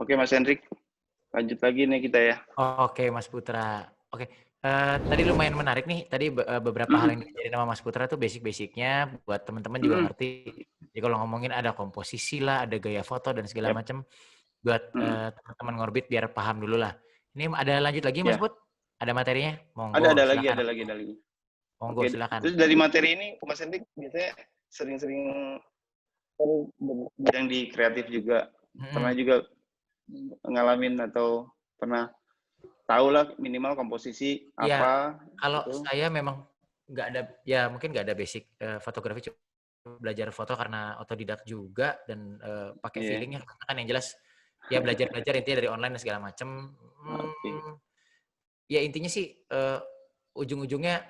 Oke Mas Hendrik, lanjut lagi nih kita ya. Oke, Mas Putra. Oke, tadi lumayan menarik nih, tadi beberapa hal yang Mhm, diajarin sama Mas Putra tuh basic-basicnya buat teman-teman juga mhm, ngerti. Jadi kalau ngomongin ada komposisi lah, ada gaya foto dan segala yap, macam buat, mhm, teman-teman ngorbit biar paham dulu lah. Ini ada lanjut lagi Mas iya. Put? Ada materinya? Ada Monggo, lagi silakan. ada lagi ada lagi. Monggo, Oke, silakan. terus dari materi ini Mas Hendrik biasanya sering-sering kan bidang di kreatif juga, pernah Mhm, juga ngalamin atau pernah tahu lah minimal komposisi iya, apa kalau gitu? saya memang nggak ada ya mungkin nggak ada basic, fotografi belajar foto karena otodidak juga dan, pakai Iya, feeling ya, karena kan yang jelas ya belajar-belajar intinya dari online dan segala macam. oke. Ya intinya sih, ujung-ujungnya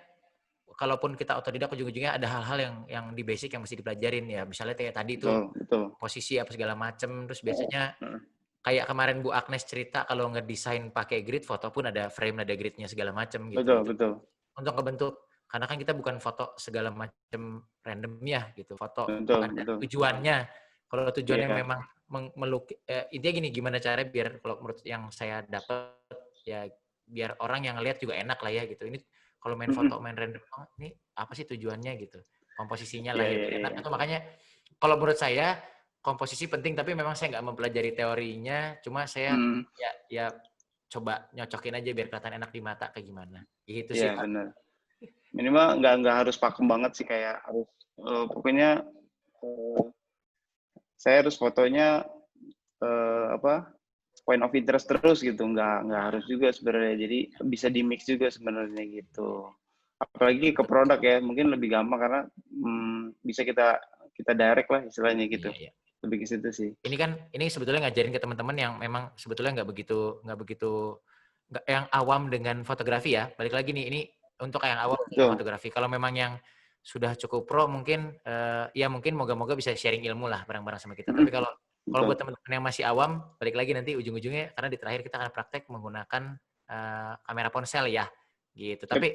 kalaupun kita otodidak ujung-ujungnya ada hal-hal yang di basic yang mesti dipelajarin ya, misalnya kayak tadi tuh Betul betul. posisi apa segala macam, terus Heeh, biasanya heeh. kayak kemarin Bu Agnes cerita kalau ngedesain pakai grid, foto pun ada frame, ada gridnya segala macam gitu. Betul Itu betul. untuk ngebentuk karena kan kita bukan foto segala macam random ya gitu, foto Betul ada betul. tujuannya. Kalau tujuannya Iya. memang intinya gini, gimana caranya biar kalau menurut yang saya dapat ya biar orang yang ngelihat juga enak lah ya gitu. Ini kalau main foto, Mhm. main random doang, ini apa sih tujuannya gitu. Komposisinya lah Iya ya iya biar enak. iya. Itu makanya kalau menurut saya komposisi penting tapi memang saya nggak mempelajari teorinya, cuma saya Mhm. ya coba nyocokin aja biar kelihatan enak di mata kayak gimana. Gitu sih, Iya Pak. benar. Minimal nggak harus pakem banget sih kayak harus, pokoknya, eee, saya harus fotonya, apa, point of interest terus gitu, nggak harus juga sebenarnya. Jadi bisa di-mix juga sebenarnya gitu. Apalagi ke Betul betul. produk ya, mungkin lebih gampang karena, bisa kita kita direct lah istilahnya gitu. Iya iya. Lebih ke situ sih. Ini sebetulnya ngajarin ke teman-teman yang memang sebetulnya nggak begitu nggak yang awam dengan fotografi ya. Balik lagi nih, ini untuk yang awam dengan Betul fotografi. Kalau memang yang sudah cukup pro mungkin, ya mungkin moga-moga bisa sharing ilmu lah bareng-bareng sama kita. Tapi mhm, kalau betul buat teman-teman yang masih awam, balik lagi nanti ujung-ujungnya karena di terakhir kita akan praktek menggunakan, kamera ponsel ya, gitu. yap, Tapi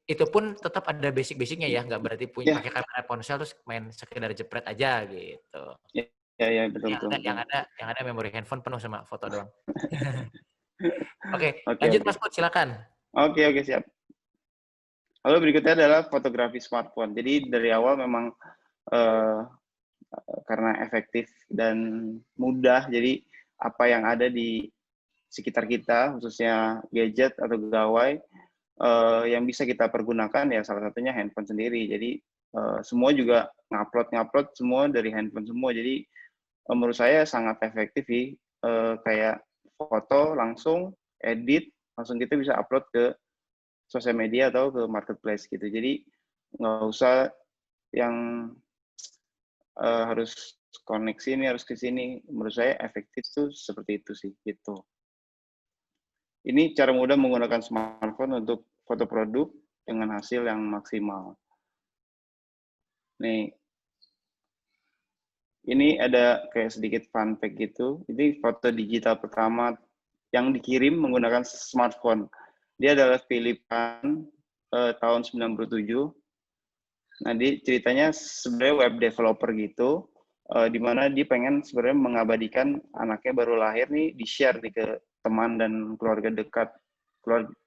itu pun tetap ada basic-basic-nya ya, nggak berarti iya, pakai kamera ponsel terus main sekedar jepret aja gitu. iya iya iya, betul Yang betul ada betul. yang ada yang ada memori handphone penuh sama foto doang. Oke, Oke lanjut oke. Mas Put, silakan. Oke oke, siap. Lalu berikutnya adalah fotografi smartphone. Jadi dari awal memang, eee, karena efektif dan mudah, jadi apa yang ada di sekitar kita, khususnya gadget atau gawai, yang bisa kita pergunakan ya salah satunya handphone sendiri. Jadi, semua juga ngupload-ngupload semua dari handphone semua. Jadi, menurut saya sangat efektif sih, kayak foto langsung, edit, langsung kita bisa upload ke sosial media atau ke marketplace gitu. Jadi, nggak usah yang, harus connect sini, harus ke sini. Menurut saya efektif tuh seperti itu sih, gitu. Ini cara mudah menggunakan smartphone untuk foto produk dengan hasil yang maksimal. Nih, ini ada kayak sedikit fun fact gitu. Ini foto digital pertama yang dikirim menggunakan smartphone. Dia adalah Philip Pan, tahun 97. Nah, dia ceritanya sebenarnya web developer gitu, di mana dia pengen sebenarnya mengabadikan anaknya baru lahir nih, di-share nih ke teman dan keluarga dekat,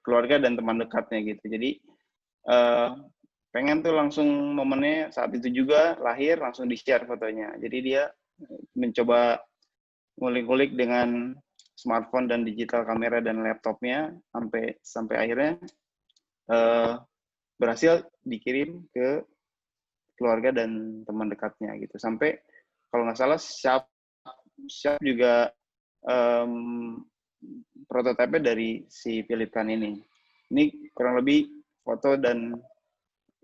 keluarga dan teman dekatnya gitu. Jadi, eee, pengen tuh langsung momennya saat itu juga lahir langsung di-share fotonya. Jadi dia mencoba ngulik-ngulik dengan smartphone dan digital kamera dan laptopnya sampai sampai akhirnya, eee, berhasil dikirim ke keluarga dan teman dekatnya gitu. Sampai kalau nggak salah Sharp Sharp juga, mmm, prototipe dari si Philip Khan ini. Ini kurang lebih foto dan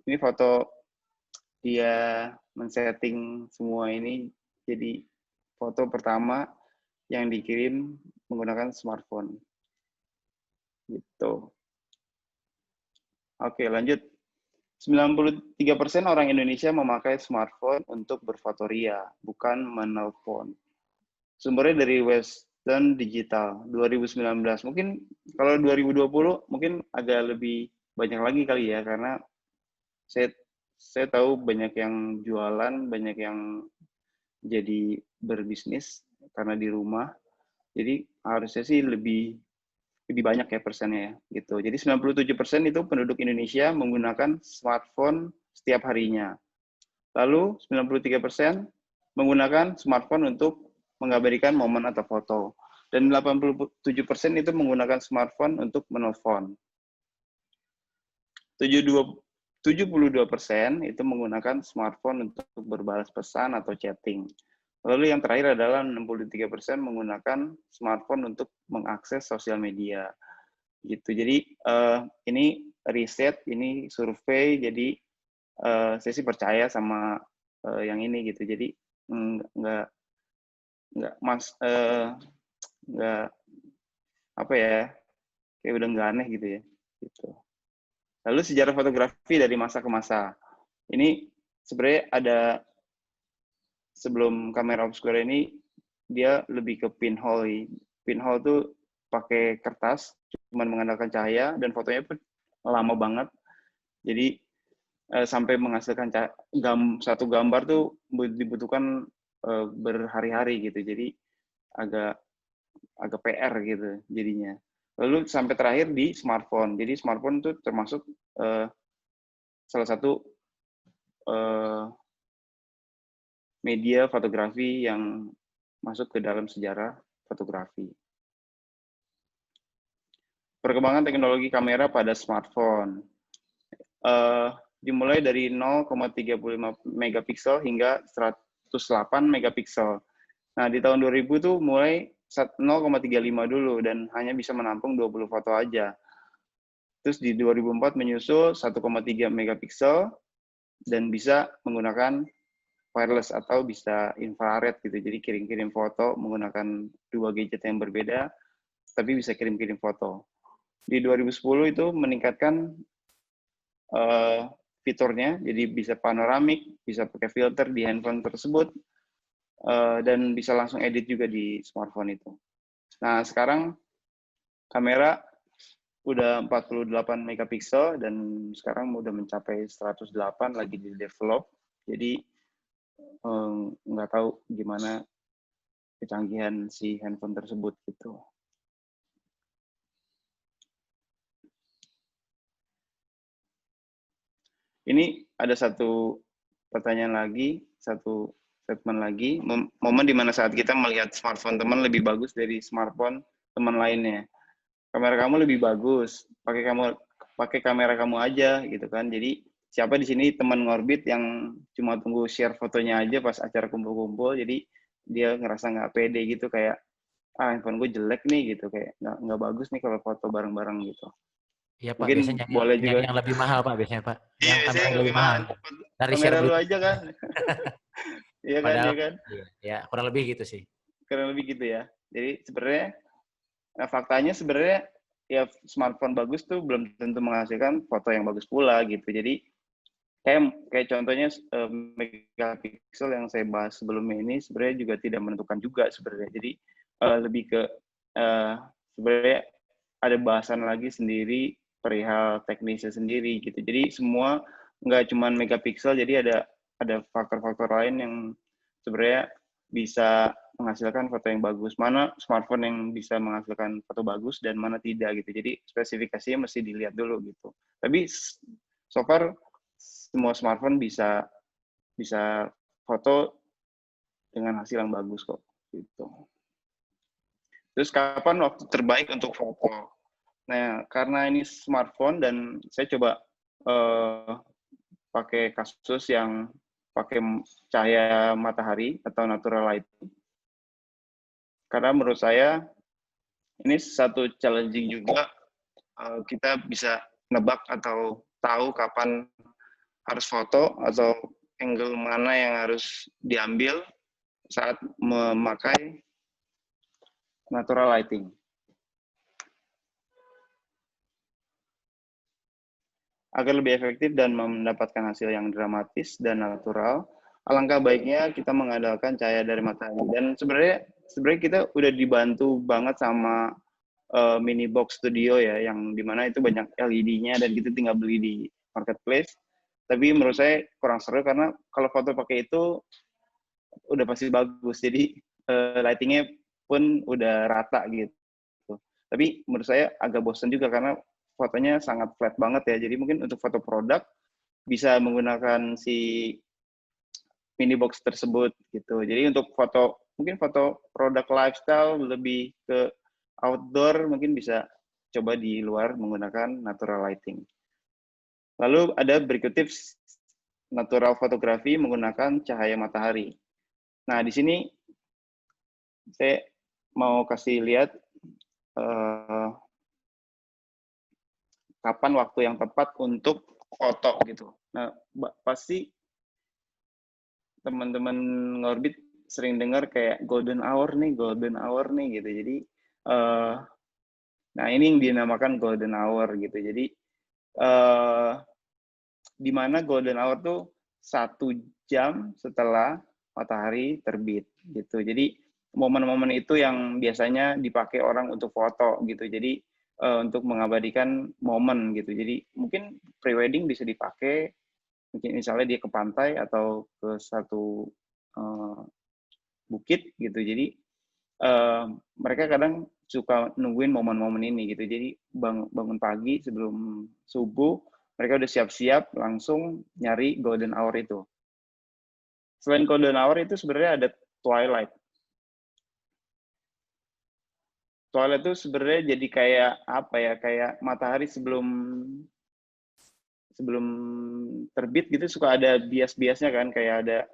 ini foto dia men-setting semua ini jadi foto pertama yang dikirim menggunakan smartphone, gitu. Oke lanjut, 93% orang Indonesia memakai smartphone untuk berfotoria, bukan menelpon. Sumbernya dari Western Digital 2019. Mungkin kalau 2020 mungkin agak lebih banyak lagi kali ya, karena saya saya tahu banyak yang jualan, banyak yang jadi berbisnis karena di rumah. Jadi harusnya sih lebih banyak ya persennya ya, gitu. Jadi 97% itu penduduk Indonesia menggunakan smartphone setiap harinya. Lalu 93% menggunakan smartphone untuk mengabadikan momen atau foto. Dan 87% itu menggunakan smartphone untuk menelpon. 72% itu menggunakan smartphone untuk berbalas pesan atau chatting. Lalu yang terakhir adalah 63% menggunakan smartphone untuk mengakses sosial media. Gitu. Jadi ini riset, ini survei, jadi saya sih percaya sama yang ini gitu. Jadi nggak apa ya, kayak udah nggak aneh gitu ya. Gitu. Lalu sejarah fotografi dari masa ke masa. Ini sebenarnya ada sebelum kamera obscura ini dia lebih ke pinhole. Pinhole tuh pakai kertas, cuma mengandalkan cahaya dan fotonya pun lama banget. Jadi sampai menghasilkan satu gambar tuh dibutuhkan berhari-hari gitu. Jadi agak PR gitu jadinya. Lalu sampai terakhir di smartphone. Jadi smartphone itu termasuk salah satu media fotografi yang masuk ke dalam sejarah fotografi. Perkembangan teknologi kamera pada smartphone. Dimulai dari 0,35 megapiksel hingga 108 megapiksel. Nah, di tahun 2000 tuh mulai 0,35 dulu dan hanya bisa menampung 20 foto aja. Terus di 2004 menyusul 1,3 megapiksel dan bisa menggunakan wireless atau bisa infrared gitu. Jadi kirim-kirim foto menggunakan dua gadget yang berbeda, tapi bisa kirim-kirim foto. Di 2010 itu meningkatkan fiturnya, jadi bisa panoramik, bisa pakai filter di handphone tersebut, dan bisa langsung edit juga di smartphone itu. Nah, sekarang kamera udah 48 megapiksel dan sekarang udah mencapai 108 lagi di develop. Jadi nggak tahu gimana kecanggihan si handphone tersebut gitu. Ini ada satu pertanyaan lagi, satu statement lagi, momen di mana saat kita melihat smartphone teman lebih bagus dari smartphone teman lainnya. Kamera kamu lebih bagus, pakai kamera kamu aja gitu kan. Jadi siapa di sini teman ngorbit yang cuma tunggu share fotonya aja pas acara kumpul-kumpul, jadi dia ngerasa nggak pede gitu, kayak handphone gue jelek nih gitu, kayak nggak bagus nih kalau foto bareng-bareng gitu. Iya Pak, Mungkin biasanya boleh juga. yang lebih mahal Pak biasanya Pak. Iya, Yang kamera biasanya yang lebih lebih mahal. mahal. Dari share Kamera lu Bluetooth. aja kan. Iya kan, Padahal iya kan. ya kurang lebih gitu sih. Kurang lebih gitu ya. Jadi sebenarnya faktanya sebenarnya ya smartphone bagus tuh belum tentu menghasilkan foto yang bagus pula gitu. Jadi kayak contohnya megapiksel yang saya bahas sebelumnya ini sebenarnya juga tidak menentukan juga sebenarnya. Jadi lebih ke sebenarnya ada bahasan lagi sendiri perihal teknisnya sendiri gitu. Jadi semua nggak cuma megapiksel, jadi ada faktor-faktor lain yang sebenarnya bisa menghasilkan foto yang bagus. Mana smartphone yang bisa menghasilkan foto bagus dan mana tidak gitu. Jadi spesifikasinya mesti dilihat dulu gitu. Tapi so far semua smartphone bisa foto dengan hasil yang bagus kok gitu. Terus kapan waktu terbaik untuk foto? Nah, karena ini smartphone dan saya coba pakai kasus yang pakai cahaya matahari atau natural lighting. Karena menurut saya ini satu challenging juga, kita bisa nebak atau tahu kapan harus foto atau angle mana yang harus diambil saat memakai natural lighting. Agar lebih efektif dan mendapatkan hasil yang dramatis dan natural, alangkah baiknya kita mengandalkan cahaya dari matahari. Dan sebenarnya kita udah dibantu banget sama mini box studio ya, yang dimana itu banyak LED-nya dan kita tinggal beli di marketplace. Tapi menurut saya kurang seru karena kalau foto pakai itu udah pasti bagus. Jadi lightingnya pun udah rata gitu. Tapi menurut saya agak bosan juga karena fotonya sangat flat banget ya. Jadi mungkin untuk foto produk bisa menggunakan si mini box tersebut gitu. Jadi untuk mungkin foto produk lifestyle lebih ke outdoor mungkin bisa coba di luar menggunakan natural lighting. Lalu ada berikut tips natural fotografi menggunakan cahaya matahari. Nah, di sini saya mau kasih lihat kapan waktu yang tepat untuk foto gitu. Nah, pasti teman-teman ngorbit sering dengar kayak golden hour nih gitu. Jadi, nah ini yang dinamakan golden hour gitu. Jadi, di mana golden hour tuh 1 jam setelah matahari terbit gitu. Jadi momen-momen itu yang biasanya dipakai orang untuk foto gitu. Jadi untuk mengabadikan momen gitu. Jadi mungkin pre-wedding bisa dipakai, mungkin misalnya dia ke pantai atau ke satu bukit gitu. Jadi mereka kadang suka nungguin momen-momen ini gitu. Jadi bangun pagi sebelum subuh, mereka udah siap-siap langsung nyari golden hour itu. Selain golden hour itu sebenarnya ada twilight. Twilight itu sebenarnya jadi kayak apa ya? Kayak matahari sebelum terbit gitu suka ada bias-biasnya kan, kayak ada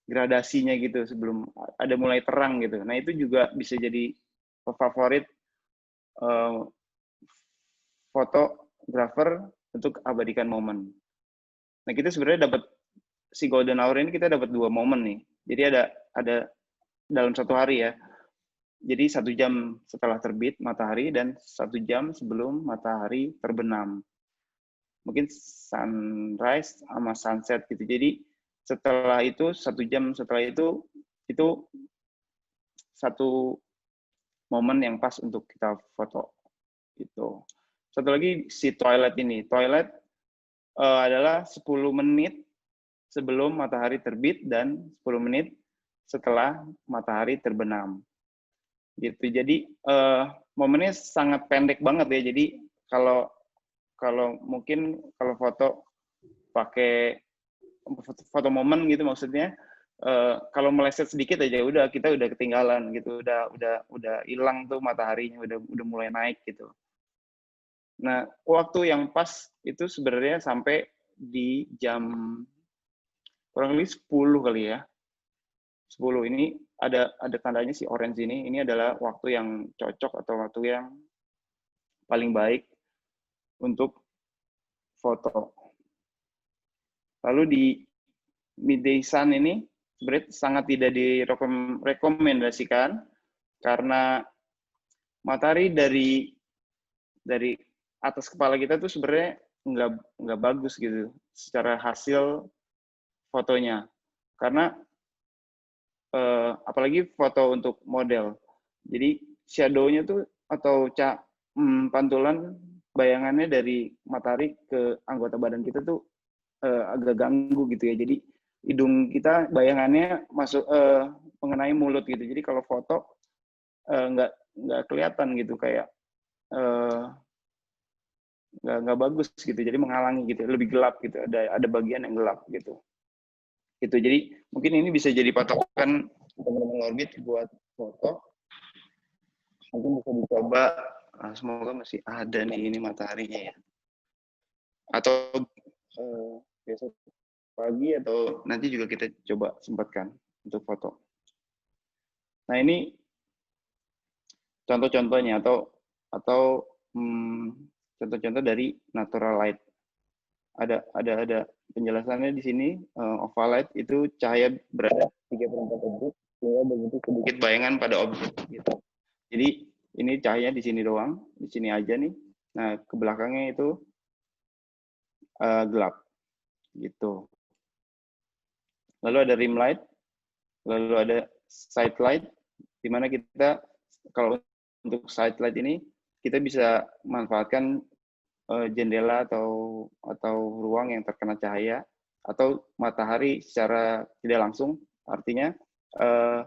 gradasinya gitu sebelum ada mulai terang gitu. Nah itu juga bisa jadi favorit fotografer untuk abadikan momen. Nah kita sebenarnya dapat si golden hour ini kita dapat 2 momen nih. Jadi ada dalam 1 hari ya. Jadi 1 jam setelah terbit matahari dan 1 jam sebelum matahari terbenam. Mungkin sunrise sama sunset gitu. Jadi setelah itu 1 jam setelah itu satu momen yang pas untuk kita foto gitu. Satu lagi si twilight ini. Twilight adalah 10 menit sebelum matahari terbit dan 10 menit setelah matahari terbenam. Gitu. Jadi momennya sangat pendek banget ya. Jadi kalau mungkin kalau foto pakai foto momen gitu maksudnya, kalau meleset sedikit aja kita udah ketinggalan gitu, udah hilang tuh mataharinya, udah mulai naik gitu. Nah, waktu yang pas itu sebenarnya sampai di jam kurang lebih 10 kali ya. 10 ini ada tandanya si orange ini adalah waktu yang cocok atau waktu yang paling baik untuk foto. Lalu di midday sun ini sebenarnya sangat tidak direkomendasikan karena matahari dari atas kepala kita tuh sebenarnya nggak bagus gitu secara hasil fotonya. Karena apalagi foto untuk model. Jadi shadow-nya tuh atau pantulan bayangannya dari matahari ke anggota badan kita tuh agak ganggu gitu ya. Jadi hidung kita bayangannya masuk mengenai mulut gitu. Jadi kalau foto nggak kelihatan gitu kayak nggak bagus gitu. Jadi menghalangi gitu, lebih gelap gitu. Ada bagian yang gelap gitu. Gitu. Jadi mungkin ini bisa jadi patokan teman-teman orbit buat foto. Mungkin bisa dicoba. Semoga masih ada nih ini mataharinya ya. Atau besok pagi atau nanti juga kita coba sempatkan untuk foto. Nah ini contoh-contohnya atau contoh-contoh dari natural light. Ada penjelasannya di sini. Oval light itu cahaya berada 3/4 objek sehingga bentuk sedikit bayangan pada objek gitu. Jadi ini cahaya di sini doang, di sini aja nih. Nah ke belakangnya itu gelap gitu. Lalu ada rim light, lalu ada side light, di mana kita kalau untuk side light ini kita bisa manfaatkan jendela atau ruang yang terkena cahaya atau matahari secara tidak langsung. Artinya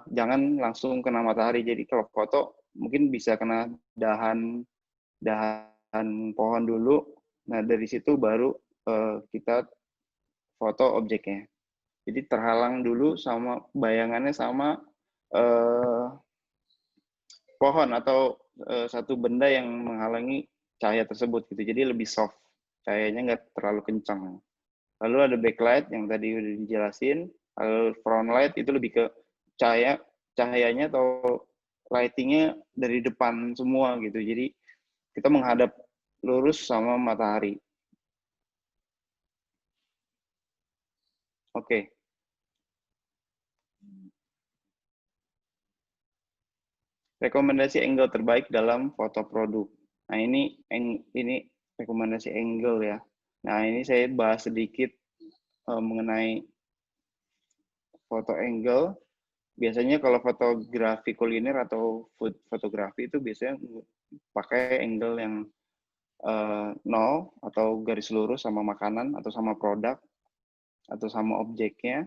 jangan langsung kena matahari. Jadi kalau foto mungkin bisa kena dahan pohon dulu. Nah dari situ baru kita foto objeknya. Jadi terhalang dulu sama bayangannya sama pohon atau satu benda yang menghalangi cahaya tersebut gitu. Jadi lebih soft, cahayanya nggak terlalu kencang. Lalu ada backlight yang tadi udah dijelasin. Lalu front light itu lebih ke cahayanya atau lightingnya dari depan semua gitu. Jadi kita menghadap lurus sama matahari. Oke. Rekomendasi angle terbaik dalam foto produk. Nah, ini rekomendasi angle ya. Nah, ini saya bahas sedikit mengenai foto angle. Biasanya kalau fotografi kuliner atau food fotografi itu biasanya pakai angle yang 0 atau garis lurus sama makanan atau sama produk atau sama objeknya.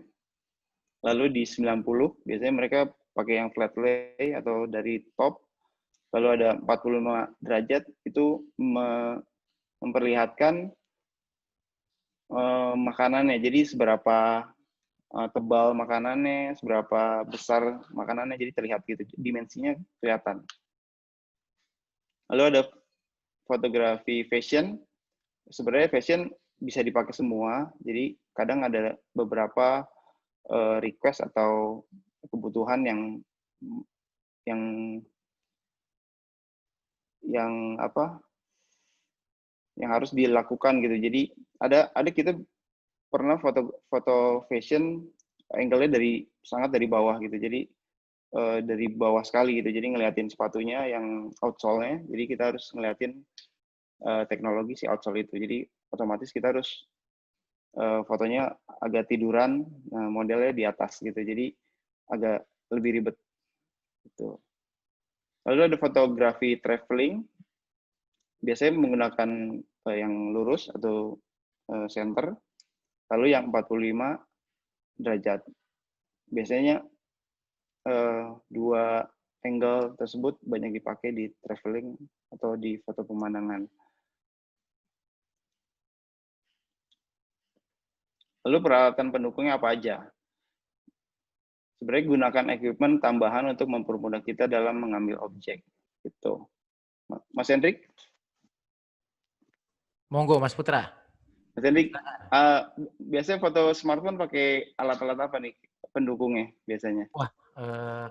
Lalu di 90 biasanya mereka pakai yang flat lay atau dari top, lalu ada 45 derajat itu memperlihatkan makanannya. Jadi seberapa tebal makanannya, seberapa besar makanannya, jadi terlihat gitu, dimensinya kelihatan. Lalu ada fotografi fashion. Sebenarnya fashion bisa dipakai semua, jadi kadang ada beberapa request atau kebutuhan yang harus dilakukan gitu. Jadi ada kita pernah foto fashion angle-nya sangat dari bawah gitu. Jadi dari bawah sekali gitu. Jadi ngeliatin sepatunya yang outsole-nya. Jadi kita harus ngeliatin teknologi si outsole itu. Jadi otomatis kita harus fotonya agak tiduran, modelnya di atas gitu. Jadi agak lebih ribet gitu. Lalu ada fotografi traveling. Biasanya menggunakan yang lurus atau center. Lalu yang 45 derajat. Biasanya dua angle tersebut banyak dipakai di traveling atau di foto pemandangan. Lalu peralatan pendukungnya apa aja? Sebenarnya gunakan equipment tambahan untuk mempermudah kita dalam mengambil objek. Gitu. Mas Hendrik? Monggo, Mas Putra. Mas Hendrik, biasanya foto smartphone pakai alat-alat apa nih pendukungnya biasanya? Wah,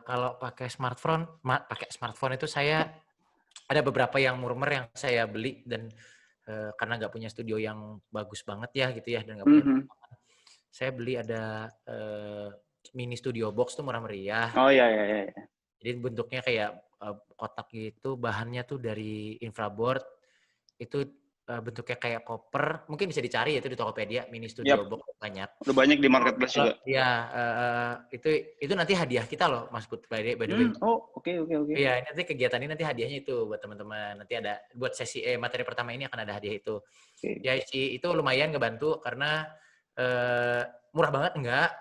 kalau pakai smartphone itu saya ada beberapa yang murmer yang saya beli dan karena nggak punya studio yang bagus banget ya gitu ya dan nggak punya saya beli ada mini studio box tuh murah meriah. Oh ya. Jadi bentuknya kayak kotak gitu, bahannya tuh dari infraboard. Itu bentuknya kayak koper. Mungkin bisa dicari ya itu di Tokopedia, mini studio box banyak. Udah banyak di marketplace juga. Iya, itu nanti hadiah kita loh, Mas Put, by the way. Oh, oke. Iya, nanti kegiatan ini nanti hadiahnya itu buat teman-teman. Nanti ada buat sesi materi pertama ini akan ada hadiah itu. Okay. Ya itu lumayan ngebantu karena murah banget enggak,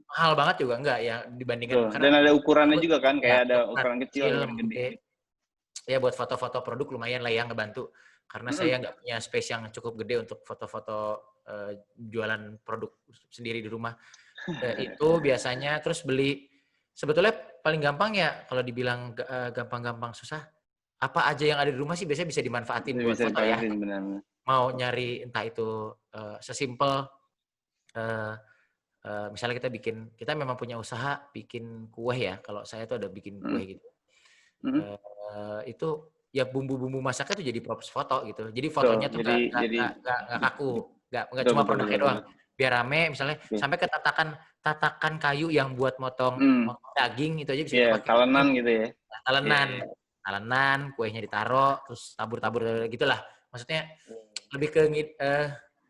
mahal banget juga enggak ya dibandingkan. Dan ada ukurannya juga kan, kayak ada ukuran kecil, ukuran gede. Ya buat foto-foto produk lumayan lah ya ngebantu. Karena saya nggak punya space yang cukup gede untuk foto-foto jualan produk sendiri di rumah. Itu biasanya terus beli. Sebetulnya paling gampang ya kalau dibilang gampang-gampang susah. Apa aja yang ada di rumah sih biasanya bisa dimanfaatin buat foto ya. Benar. Mau nyari entah itu sesimpel misalnya kita memang punya usaha bikin kue ya. Kalau saya tuh ada bikin kue gitu. Itu ya bumbu-bumbu masaknya tuh jadi props foto gitu. Jadi fotonya tuh nggak kaku, nggak cuma produknya doang. Biar rame misalnya sampai ke tatakan kayu yang buat motong daging itu aja bisa kita pakai. Talenan gitu ya. Talenan, kuenya ditaruh, terus tabur-tabur gitulah. Maksudnya lebih ke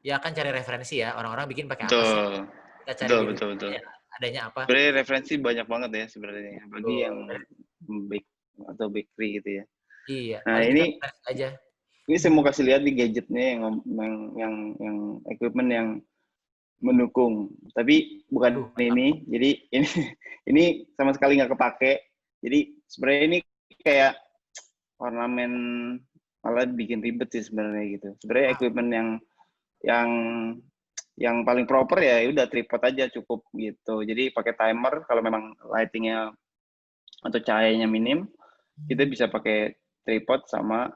ya kan cari referensi ya. Orang-orang bikin pakai apa sih? Kita cari betul. Adanya apa? Sebenarnya referensi banyak banget ya sebenarnya bagi yang atau bakery gitu ya. Iya. Nah ini saya mau kasih lihat di gadgetnya yang equipment yang mendukung. Tapi bukan ini. Jadi ini sama sekali nggak kepake. Jadi sebenarnya ini kayak ornamen, malah bikin ribet sih sebenarnya gitu. Sebenarnya equipment yang paling proper ya udah tripod aja cukup gitu. Jadi pakai timer kalau memang lightingnya atau cahayanya minim, kita bisa pakai tripod sama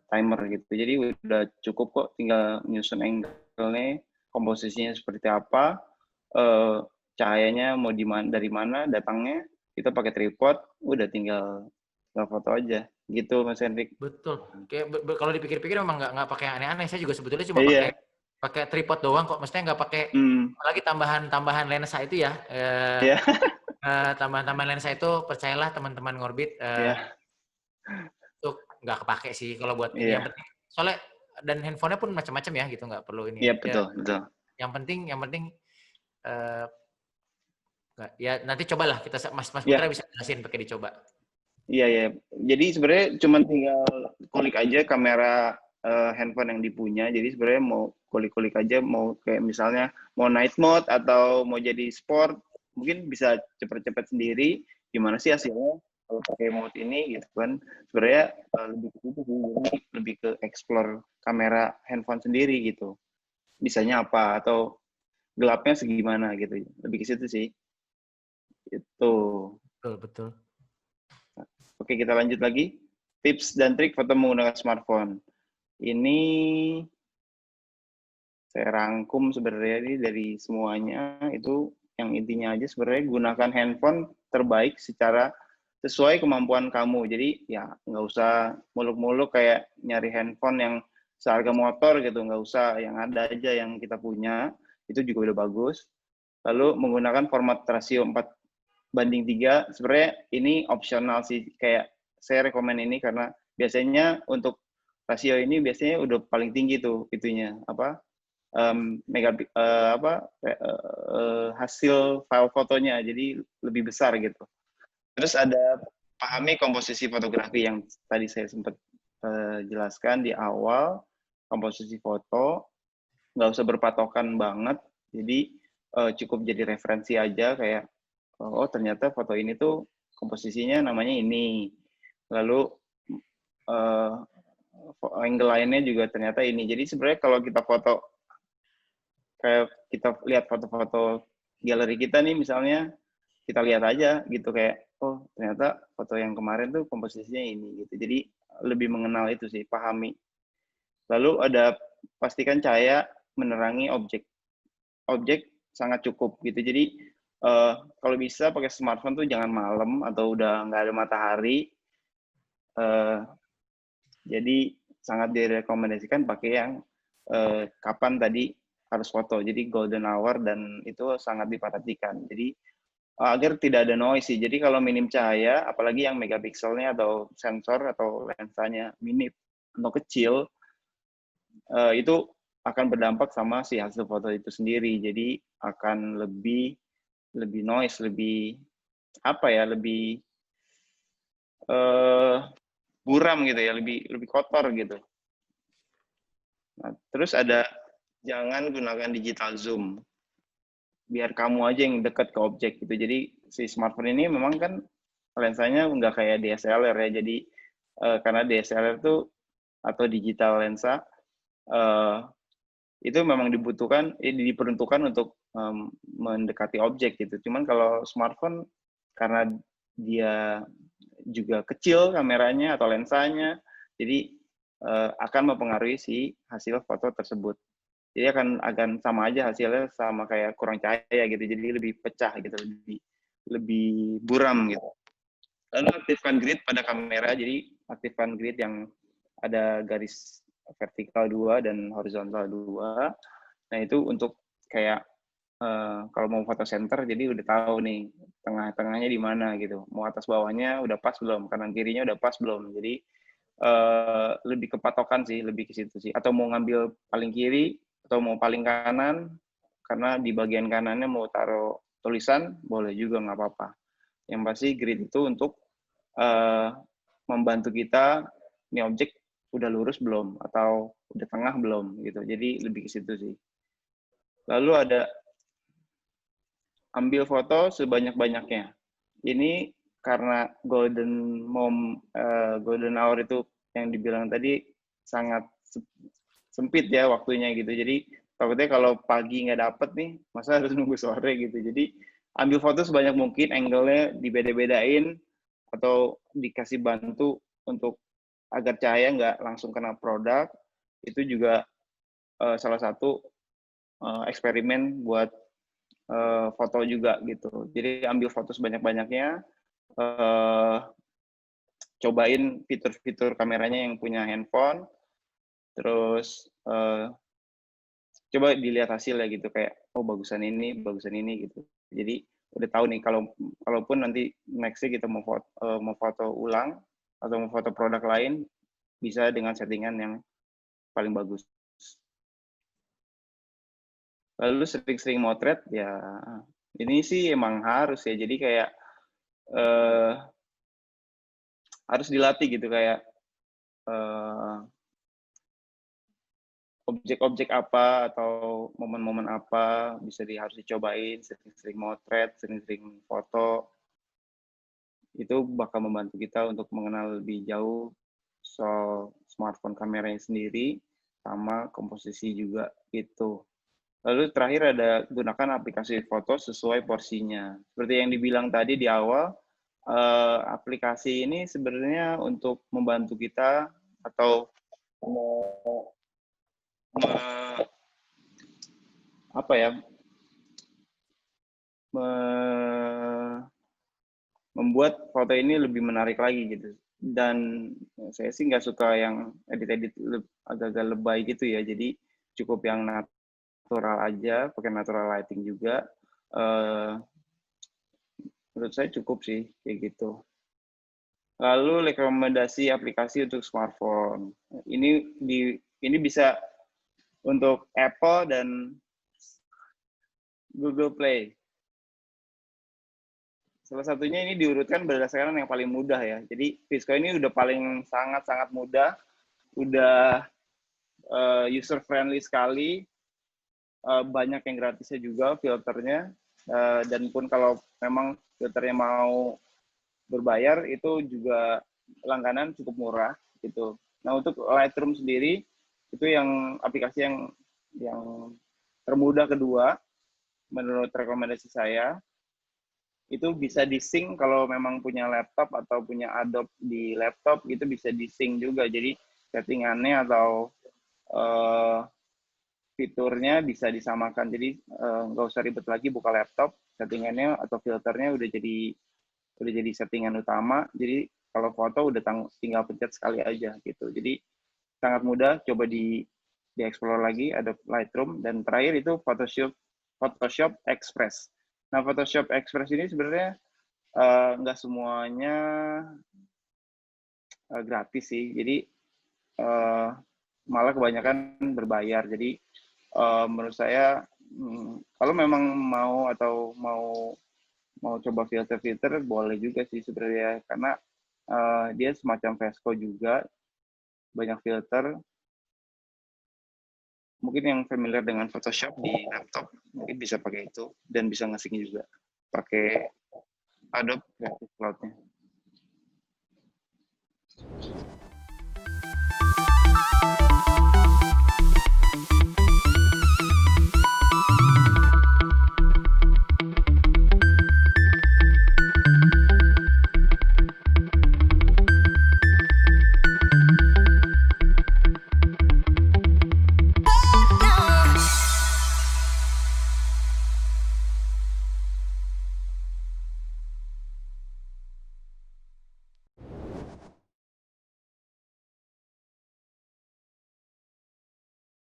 timer gitu. Jadi udah cukup kok, tinggal nyusun angle-nya, komposisinya seperti apa, cahayanya mau dari mana datangnya, kita pakai tripod, udah tinggal foto aja gitu, Mas Hendrik. Betul. Kayak kalau dipikir-pikir memang nggak pakai aneh-aneh. Saya juga sebetulnya cuma pakai tripod doang kok. Maksudnya nggak pakai lagi tambahan lensa itu ya. Tambahan lensa itu percayalah teman-teman ngorbit itu nggak kepake sih kalau buat ini. Yang penting soalnya dan handphonenya pun macam-macam ya gitu, nggak perlu ini. Iya betul. Yang penting ya nanti cobalah kita Mas Putra bisa jelasin pakai dicoba. Iya. Jadi sebenarnya cuma tinggal klik aja kamera handphone yang dipunya. Jadi sebenarnya mau klik aja, mau kayak misalnya mau night mode atau mau jadi sport, mungkin bisa cepet-cepet sendiri. Gimana sih hasilnya kalau pakai mode ini gitu kan? Sebenarnya lebih ke situ sih, lebih ke explore kamera handphone sendiri gitu. Bisanya apa atau gelapnya segimana gitu. Lebih ke situ sih. Itu. Betul. Oke, kita lanjut lagi. Tips dan trik foto menggunakan smartphone. Ini saya rangkum sebenarnya ini dari semuanya, itu yang intinya aja sebenarnya gunakan handphone terbaik secara sesuai kemampuan kamu. Jadi ya nggak usah muluk-muluk kayak nyari handphone yang seharga motor gitu, nggak usah, yang ada aja yang kita punya, itu juga udah bagus. Lalu menggunakan format rasio 4:3, sebenarnya ini opsional sih, kayak saya rekomen ini karena biasanya untuk rasio ini biasanya udah paling tinggi tuh itunya hasil file fotonya, jadi lebih besar gitu. Terus ada pahami komposisi fotografi yang tadi saya sempat jelaskan di awal. Komposisi foto nggak usah berpatokan banget, jadi cukup jadi referensi aja, kayak oh ternyata foto ini tuh komposisinya namanya ini, lalu angle lainnya juga ternyata ini. Jadi sebenarnya kalau kita foto, kayak kita lihat foto-foto galeri kita nih misalnya, kita lihat aja gitu kayak oh ternyata foto yang kemarin tuh komposisinya ini gitu. Jadi lebih mengenal itu sih, pahami. Lalu ada pastikan cahaya menerangi objek sangat cukup gitu. Jadi kalau bisa pakai smartphone tuh jangan malam atau udah nggak ada matahari. Jadi sangat direkomendasikan pakai yang kapan tadi harus foto. Jadi golden hour, dan itu sangat diperhatikan. Jadi agar tidak ada noise sih. Jadi kalau minim cahaya, apalagi yang megapikselnya atau sensor atau lensanya minim atau kecil, itu akan berdampak sama si hasil foto itu sendiri. Jadi akan lebih noise, lebih buram gitu ya, lebih kotor gitu. Nah, terus ada jangan gunakan digital zoom, biar kamu aja yang dekat ke objek gitu. Jadi si smartphone ini memang kan lensanya nggak kayak DSLR ya. Jadi karena DSLR itu atau digital lensa itu memang diperuntukkan untuk mendekati objek gitu. Cuman kalau smartphone karena dia juga kecil kameranya atau lensanya, jadi akan mempengaruhi si hasil foto tersebut. Jadi akan sama aja hasilnya, sama kayak kurang cahaya gitu. Jadi lebih pecah gitu, lebih buram gitu. Lalu aktifkan grid pada kamera. Jadi aktifkan grid yang ada garis vertikal 2 dan horizontal 2. Nah itu untuk kayak kalau mau foto center, jadi udah tahu nih tengah-tengahnya di mana gitu. Mau atas bawahnya udah pas belum, kanan kirinya udah pas belum. Jadi lebih kepatokan sih, lebih ke situ sih. Atau mau ngambil paling kiri atau mau paling kanan, karena di bagian kanannya mau taruh tulisan, boleh juga, nggak apa-apa. Yang pasti grid itu untuk membantu kita, ini objek udah lurus belum atau udah tengah belum gitu. Jadi lebih ke situ sih. Lalu ada ambil foto sebanyak-banyaknya. Ini karena golden hour itu yang dibilang tadi sangat sempit ya waktunya gitu. Jadi takutnya kalau pagi nggak dapet nih, masa harus nunggu sore gitu. Jadi ambil foto sebanyak mungkin, angle-nya dibeda-bedain atau dikasih bantu untuk agar cahaya nggak langsung kena produk. Itu juga salah satu eksperimen buat foto juga gitu. Jadi ambil foto sebanyak-banyaknya, cobain fitur-fitur kameranya yang punya handphone, terus coba dilihat hasilnya gitu, kayak oh bagusan ini gitu. Jadi udah tahu nih kalaupun nanti next-nya kita mau foto ulang atau mau foto produk lain, bisa dengan settingan yang paling bagus. Lalu sering-sering motret ya ini sih emang harus ya, jadi kayak harus dilatih gitu, kayak objek-objek apa atau momen-momen apa harus dicobain, sering-sering motret, sering-sering foto. Itu bakal membantu kita untuk mengenal lebih jauh soal smartphone kameranya sendiri sama komposisi juga gitu. Lalu terakhir ada gunakan aplikasi foto sesuai porsinya. Seperti yang dibilang tadi di awal, aplikasi ini sebenarnya untuk membantu kita atau membuat foto ini lebih menarik lagi gitu. Dan saya sih nggak suka yang edit-edit agak-agak lebay gitu ya. Jadi cukup yang natural aja, pakai natural lighting juga. Menurut saya cukup sih kayak gitu. Lalu rekomendasi aplikasi untuk smartphone. Ini bisa untuk Apple dan Google Play. Salah satunya ini diurutkan berdasarkan yang paling mudah ya. Jadi Visco ini udah paling sangat-sangat mudah, udah user friendly sekali, banyak yang gratisnya juga filternya, dan pun kalau memang filternya mau berbayar itu juga langganan cukup murah gitu. Nah untuk Lightroom sendiri itu yang aplikasi yang termudah kedua menurut rekomendasi saya. Itu bisa di-sync kalau memang punya laptop atau punya Adobe di laptop, itu bisa di-sync juga. Jadi settingannya atau fiturnya bisa disamakan. Jadi nggak usah ribet lagi buka laptop, settingannya atau filternya udah jadi settingan utama. Jadi kalau foto udah tinggal pencet sekali aja gitu. Jadi sangat mudah, coba di-explore lagi, ada Lightroom, dan terakhir itu Photoshop Express. Nah, Photoshop Express ini sebenarnya nggak semuanya gratis sih. Jadi malah kebanyakan berbayar. Jadi menurut saya kalau memang mau coba filter-filter boleh juga sih sebenarnya, karena dia semacam Vesco juga, banyak filter. Mungkin yang familiar dengan Photoshop di laptop mungkin bisa pakai itu, dan bisa nge-sync juga pakai Adobe Creative Cloud-nya.